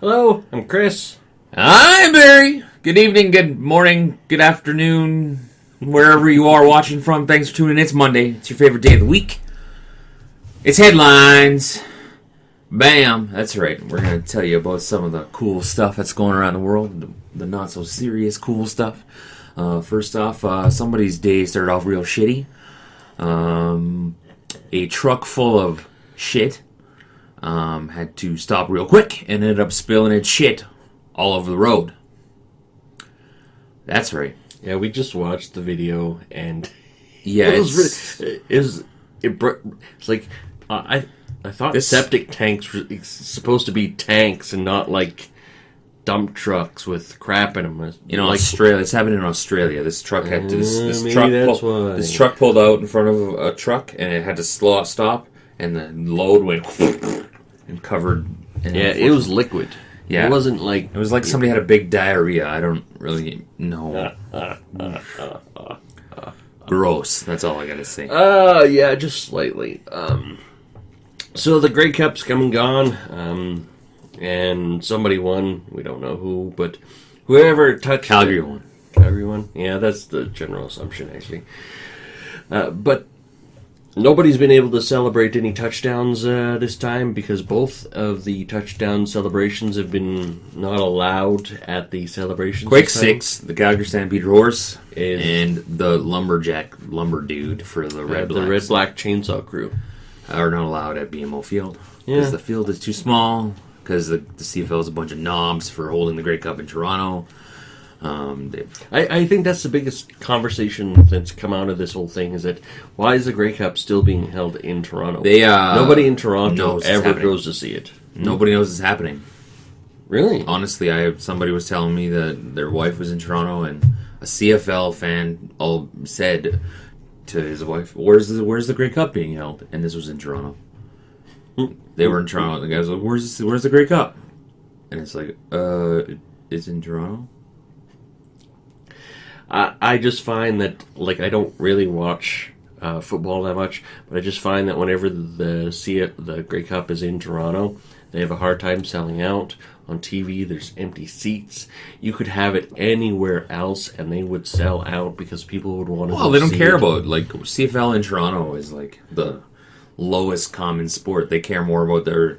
Hello, I'm Chris. I'm Barry. Good evening, good morning, good afternoon, wherever you are watching from. Thanks for tuning in. It's Monday. It's your favorite day of the week. It's headlines. Bam. That's right. We're going to tell you about some of the cool stuff that's going around the world, the not so serious cool stuff. First off, somebody's day started off real shitty. A truck full of shit had to stop real quick and ended up spilling its shit all over the road. That's right. Yeah, we just watched the video, and yeah, it's like I thought septic tanks were supposed to be tanks and not like dump trucks with crap in them. You know, like, Australia. It's happened in Australia. This truck had to, this truck pulled out in front of a truck, and it had to stop, and the load went and covered. And it was liquid. Yeah, it wasn't like it was like somebody had a big diarrhea. I don't really know. Gross. That's all I gotta say. Yeah, just slightly. So the Grey Cup's come and gone. And somebody won. We don't know who, but whoever touched Calgary won. Calgary won? Yeah, that's the general assumption, actually. But nobody's been able to celebrate any touchdowns this time because both of the touchdown celebrations have been not allowed at the celebrations. Quake 6, the Calgary Stampede horse, and the lumberjack lumber dude for the Red Black Chainsaw Crew are not allowed at BMO Field because the field is too small. Because the CFL is a bunch of knobs for holding the Grey Cup in Toronto. I think that's the biggest conversation that's come out of this whole thing is that why is the Grey Cup still being held in Toronto? Nobody in Toronto ever goes to see it. Nobody knows it's happening. Really? Honestly, somebody was telling me that their wife was in Toronto and a CFL fan said to his wife, "Where's the Grey Cup being held?" And this was in Toronto. They were in Toronto. The guy was like, "Where's the Grey Cup?" And it's like, it's in Toronto. I just find that, like, I don't really watch football that much, but I just find that whenever the Grey Cup is in Toronto, they have a hard time selling out. On TV, there's empty seats. You could have it anywhere else, and they would sell out because people would want to. Well, they don't care about like CFL in Toronto is like the lowest common sport. They care more about their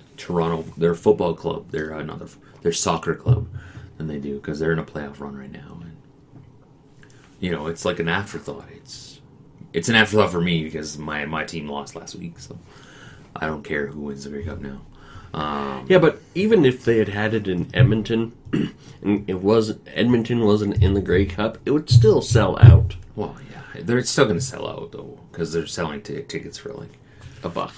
football club, their soccer club, than they do because they're in a playoff run right now. And you know, it's like an afterthought. It's an afterthought for me because my team lost last week, so I don't care who wins the Grey Cup now. Yeah, but even if they had it in Edmonton, and Edmonton wasn't in the Grey Cup, it would still sell out. Well, yeah, they're still going to sell out though because they're selling tickets for like $1.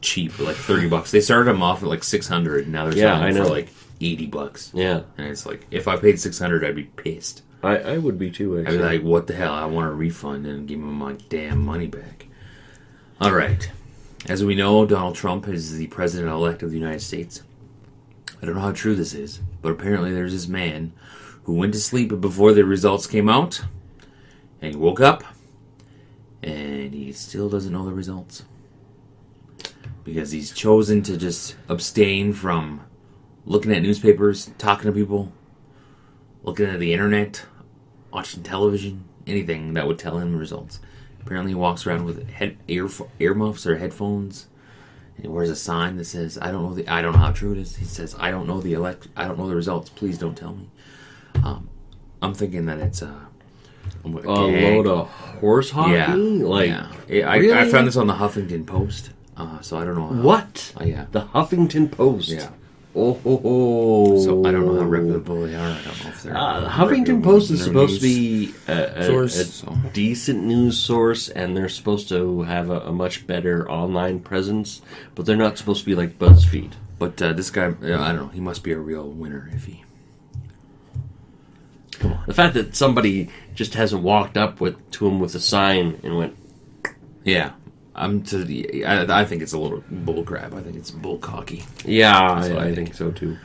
Cheap, like $30. They started them off at like $600, and now they're selling them for like $80. Yeah, and it's like if I paid $600, I'd be pissed. I would be too. Actually, I'd be like, "What the hell? I want a refund and give me my damn money back." All right, as we know, Donald Trump is the president-elect of the United States. I don't know how true this is, but apparently there's this man who went to sleep before the results came out, and he woke up, and he still doesn't know the results. Because he's chosen to just abstain from looking at newspapers, talking to people, looking at the internet, watching television, anything that would tell him results. Apparently he walks around with earmuffs or headphones, and he wears a sign that says, I don't know how true it is. He says, I don't know the results. Please don't tell me. I'm thinking that it's a load of horse hockey? Yeah. Really? I found this on the Huffington Post. So I don't know. What? Yeah. The Huffington Post. Yeah. Oh. So I don't know how reputable they are. I don't know if they're. The Huffington Post is supposed to be a decent news source, and they're supposed to have a much better online presence, but they're not supposed to be like BuzzFeed. But this guy, I don't know. He must be a real winner if he. Come on. The fact that somebody just hasn't walked up to him with a sign and went. Yeah. I think it's a little bullcrap. I think it's bullcocky. Yeah, I think so too.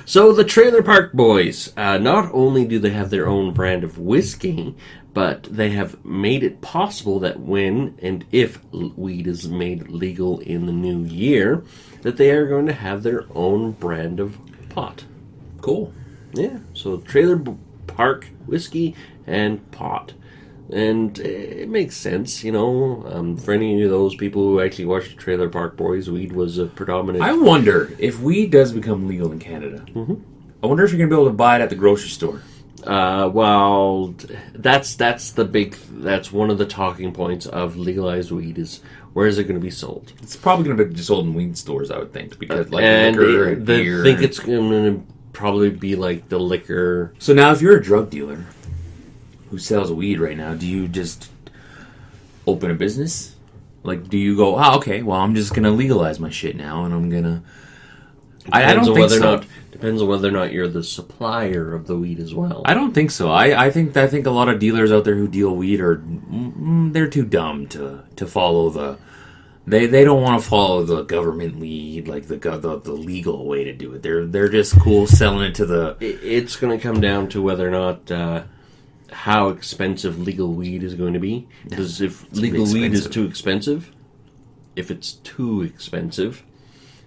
So the Trailer Park Boys, not only do they have their own brand of whiskey, but they have made it possible that when and if weed is made legal in the new year, that they are going to have their own brand of pot. Cool. Yeah, so trailer park whiskey and pot. And it makes sense, for any of those people who actually watched the Trailer Park Boys, weed was a predominant. I wonder if weed does become legal in Canada. Mm-hmm. I wonder if you're going to be able to buy it at the grocery store. Well, that's one of the talking points of legalized weed is where is it going to be sold? It's probably going to be sold in weed stores, I would think, because and liquor and beer. I think it's going to probably be like the liquor. So now, if you're a drug dealer who sells weed right now, do you just open a business? Like, do you go, okay, well, I'm just going to legalize my shit now, and I'm going to... I don't think so. Depends on whether or not you're the supplier of the weed as well. I don't think so. I think a lot of dealers out there who deal weed are... they're too dumb to follow the... They don't want to follow the government lead, like the legal way to do it. They're just cool selling it to the... It's going to come down to whether or not... how expensive legal weed is going to be. Because if legal weed is too expensive,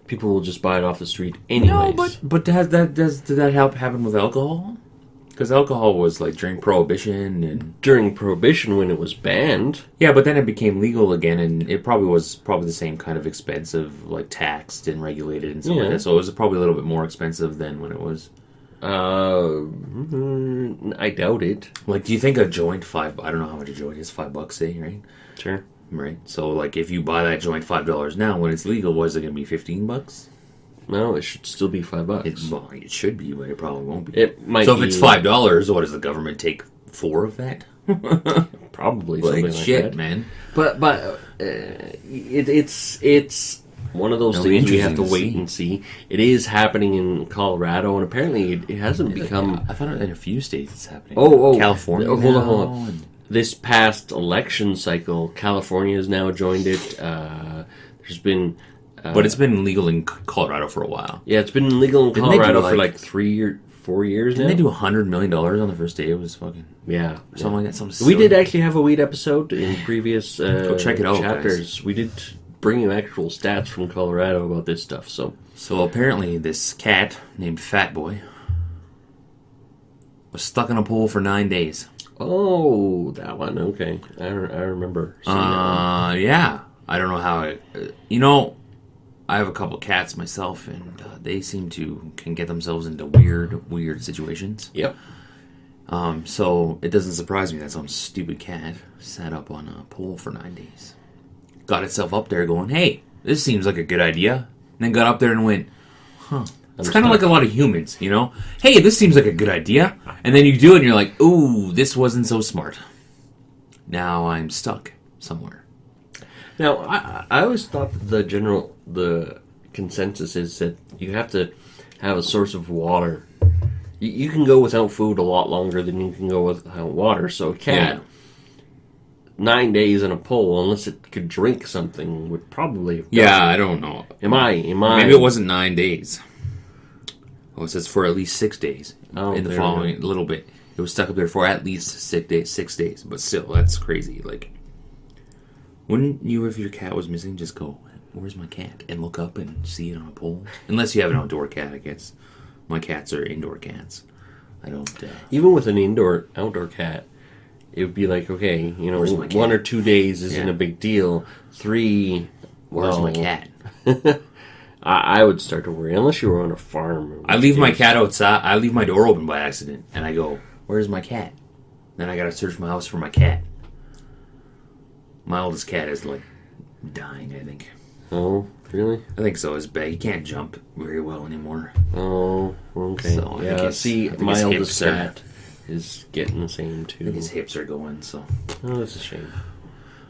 people will just buy it off the street anyways. No, but did that help happen with alcohol? Because alcohol was like during Prohibition and... During Prohibition when it was banned. Yeah, but then it became legal again, and it was the same kind of expensive, like taxed and regulated and stuff like that. So it was probably a little bit more expensive than when it was... I doubt it. Like, do you think a joint I don't know how much a joint is, $5, say, right? Sure. Right. So, like, if you buy that joint $5 now, when it's legal, what is it going to be, $15? No, it should still be $5. It should be, but it probably won't be. It might. So if it's $5, what does the government take 4 of that? Probably like something like shit, that. Man. But it's one of those things we have to wait and see. It is happening in Colorado, and apparently it hasn't become... I thought in a few states it's happening. California. Hold on. This past election cycle, California has now joined it. There's been... but it's been legal in Colorado for a while. Yeah, it's been legal in Colorado for like 4 years now. Didn't they do $100 million on the first day? It was fucking... Yeah. Something like that. We did actually have a weed episode in previous go check it out, chapters. Guys. We did bring you actual stats from Colorado about this stuff. So apparently this cat named Fat Boy was stuck in a pool for 9 days. Oh, that one. Okay. I remember seeing that one. Yeah. I don't know how I have a couple cats myself, and they can get themselves into weird situations. Yep. So it doesn't surprise me that some stupid cat sat up on a pole for 9 days. Got itself up there going, hey, this seems like a good idea. And then got up there and went, It's kind of like a lot of humans, Hey, this seems like a good idea. And then you do it and you're like, ooh, this wasn't so smart. Now I'm stuck somewhere. Now, I always thought that the consensus is that you have to have a source of water. You can go without food a lot longer than you can go without water. So a cat, 9 days in a pole, unless it could drink something, would probably have died. I don't know. Am I? Maybe it wasn't 9 days. Well, it says for at least 6 days. In the following little bit. It was stuck up there for at least 6 days. But still, that's crazy. Like, wouldn't you, if your cat was missing, just go, where's my cat? And look up and see it on a pole? Unless you have an outdoor cat, I guess. My cats are indoor cats. I don't... Even with an outdoor cat, it would be like, okay, 1 or 2 days isn't a big deal. 3... Where's my cat? I would start to worry, unless you were on a farm. I leave my cat outside. I leave my door open by accident, and I go, where's my cat? Then I gotta search my house for my cat. My oldest cat is, like, dying, I think. Oh, really? I think so. It's bad. He can't jump very well anymore. Oh, okay. So, my oldest cat is getting the same, too. I think his hips are going, so... Oh, that's a shame.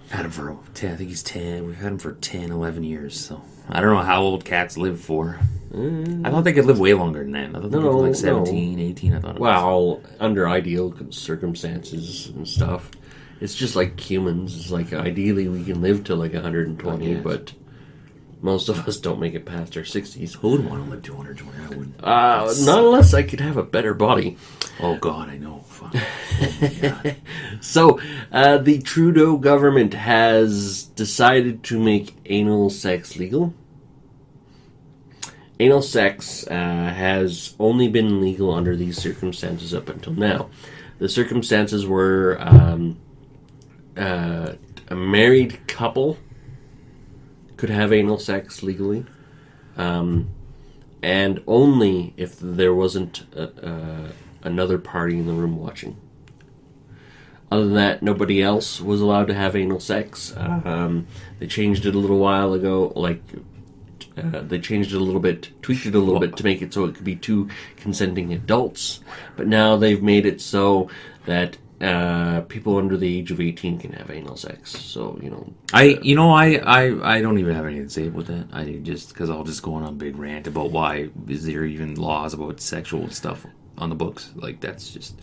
I've had him for 10. I think he's 10. We've had him for 10, 11 years, so... I don't know how old cats live for. I thought they could live way longer than that. I thought they could live like 17, 18, I thought it was. Well, under ideal circumstances and stuff. It's just like humans. It's like, ideally, we can live to like 120, but most of us don't make it past our 60s. Who would want to live to 120? I wouldn't. Not unless I could have a better body. Oh, God, I know. Fuck. Oh, God. So, the Trudeau government has decided to make anal sex legal. anal sex has only been legal under these circumstances up until now. The circumstances were a married couple could have anal sex legally, and only if there wasn't another party in the room watching. Other than that, nobody else was allowed to have anal sex. They changed it a little while ago, they changed it a little bit, tweaked it a little bit to make it so it could be two consenting adults. But now they've made it so that people under the age of 18 can have anal sex. So, I don't even have anything to say about that. Because I'll just go on a big rant about why is there even laws about sexual stuff on the books. Like, that's just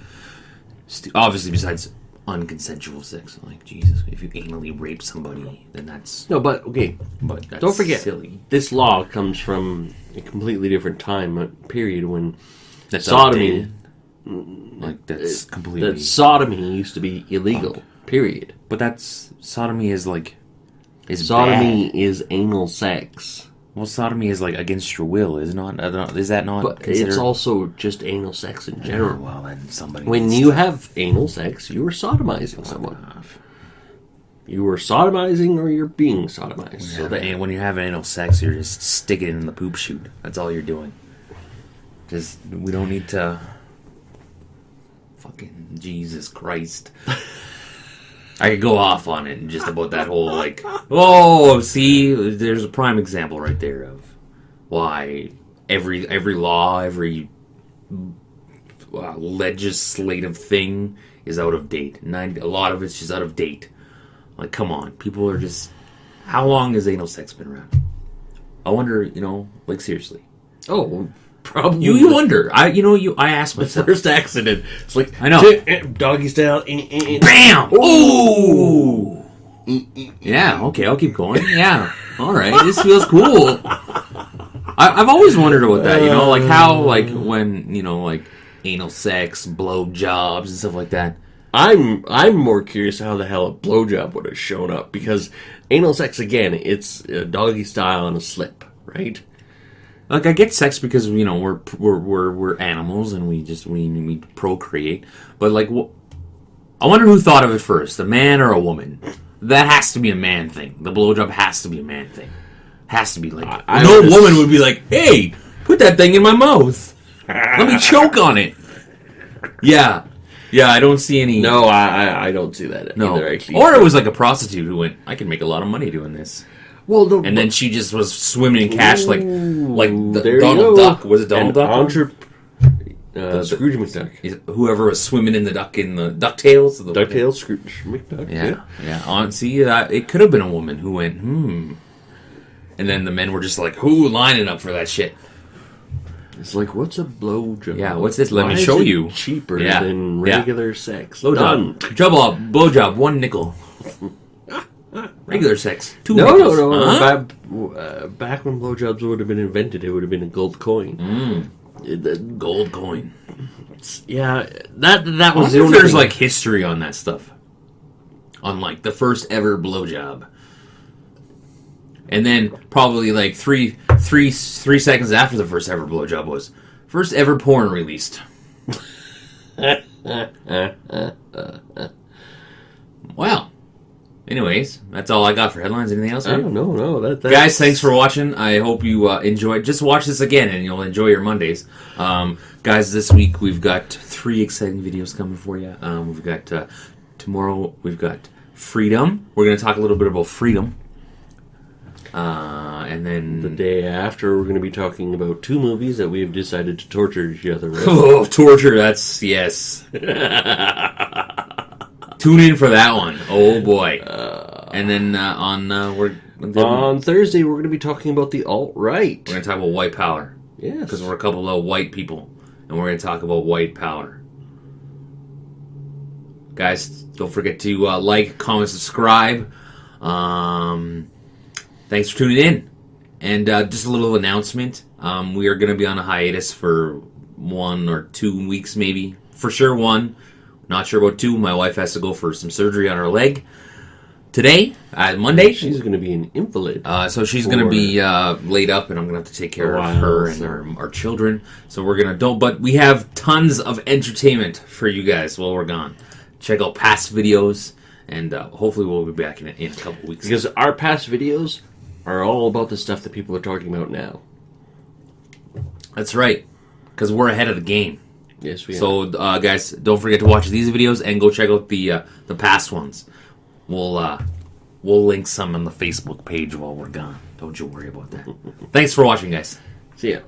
obviously besides unconsensual sex. Like, Jesus, if you anally rape somebody, then that's but that's don't forget, silly. This law comes from a completely different time period when That's sodomy, outdated. Like, that's completely. that sodomy used to be illegal. Period. But sodomy is Sodomy bad. is anal sex. Well, sodomy is like against your will, is not? Is that not? But it's also just anal sex in general. Well, then somebody. When you have anal sex, you are sodomizing someone. You are sodomizing, or you're being sodomized. When you have anal sex, you're just sticking it in the poop chute. That's all you're doing. Just we don't need to. Fucking Jesus Christ. I could go off on it just about that whole, see, there's a prime example right there of why every law, every legislative thing is out of date. A lot of it's just out of date. Like, come on, people are just... How long has anal sex been around? I wonder, seriously. Oh, probably. You wonder. I asked myself. The first accident. It's like, I know. Doggy style. Bam! Ooh! Yeah, okay, I'll keep going. Yeah. Alright, this feels cool. I've always wondered about that, how, when, anal sex, blow jobs, and stuff like that. I'm more curious how the hell a blowjob would have shown up, because anal sex, again, it's doggy style and a slip, right? Like, I get sex because we're animals and we procreate, but I wonder who thought of it first, a man or a woman. That has to be a man thing. The blowjob has to be a man thing. Has to be woman would be like, "Hey, put that thing in my mouth. Let me choke on it." Yeah. I don't see any. No, I don't see that either. Actually, or it was like a prostitute who went, "I can make a lot of money doing this." Well, and then she just was swimming in cash like there Donald Duck. Was it Donald Duck? Scrooge McDuck. Whoever was swimming in the DuckTales. DuckTales, Scrooge McDuck. Yeah. See, it could have been a woman who went, And then the men were just like, who lining up for that shit? It's like, what's a blowjob? Yeah, what's this? Let me show you. Cheaper than regular sex. Blowjob. Blowjob, $1. Regular sex, $2. No. Uh-huh. Back when blowjobs would have been invented, it would have been a gold coin. Gold coin. Yeah, that was the only only there's thing. History on that stuff. On the first ever blowjob. And then probably 3 seconds after the first ever blowjob was first ever porn released. Wow. Anyways, that's all I got for headlines. Anything else? No. Guys, thanks for watching. I hope you enjoyed. Just watch this again, and you'll enjoy your Mondays. Guys, this week we've got 3 exciting videos coming for you. We've got tomorrow. We've got freedom. We're going to talk a little bit about freedom, and then the day after, we're going to be talking about 2 movies that we've decided to torture each other with. Oh, torture! That's yes. Tune in for that one. Oh boy! And then on Thursday we're going to be talking about the alt-right. We're going to talk about white power. Yes, because we're a couple of white people, and we're going to talk about white power. Guys, don't forget to like, comment, subscribe. Thanks for tuning in. And just a little announcement: we are going to be on a hiatus for 1 or 2 weeks, maybe. For sure 1. Not sure about 2. My wife has to go for some surgery on her leg. today, Monday. She's going to be an invalid. So she's going to be laid up, and I'm going to have to take care of her and our children. So we're going to but we have tons of entertainment for you guys while we're gone. Check out past videos, and hopefully we'll be back in a couple weeks. Because our past videos are all about the stuff that people are talking about now. That's right, because we're ahead of the game. Yes, we are. So, guys, don't forget to watch these videos and go check out the past ones. We'll link some on the Facebook page while we're gone. Don't you worry about that. Thanks for watching, guys. See ya.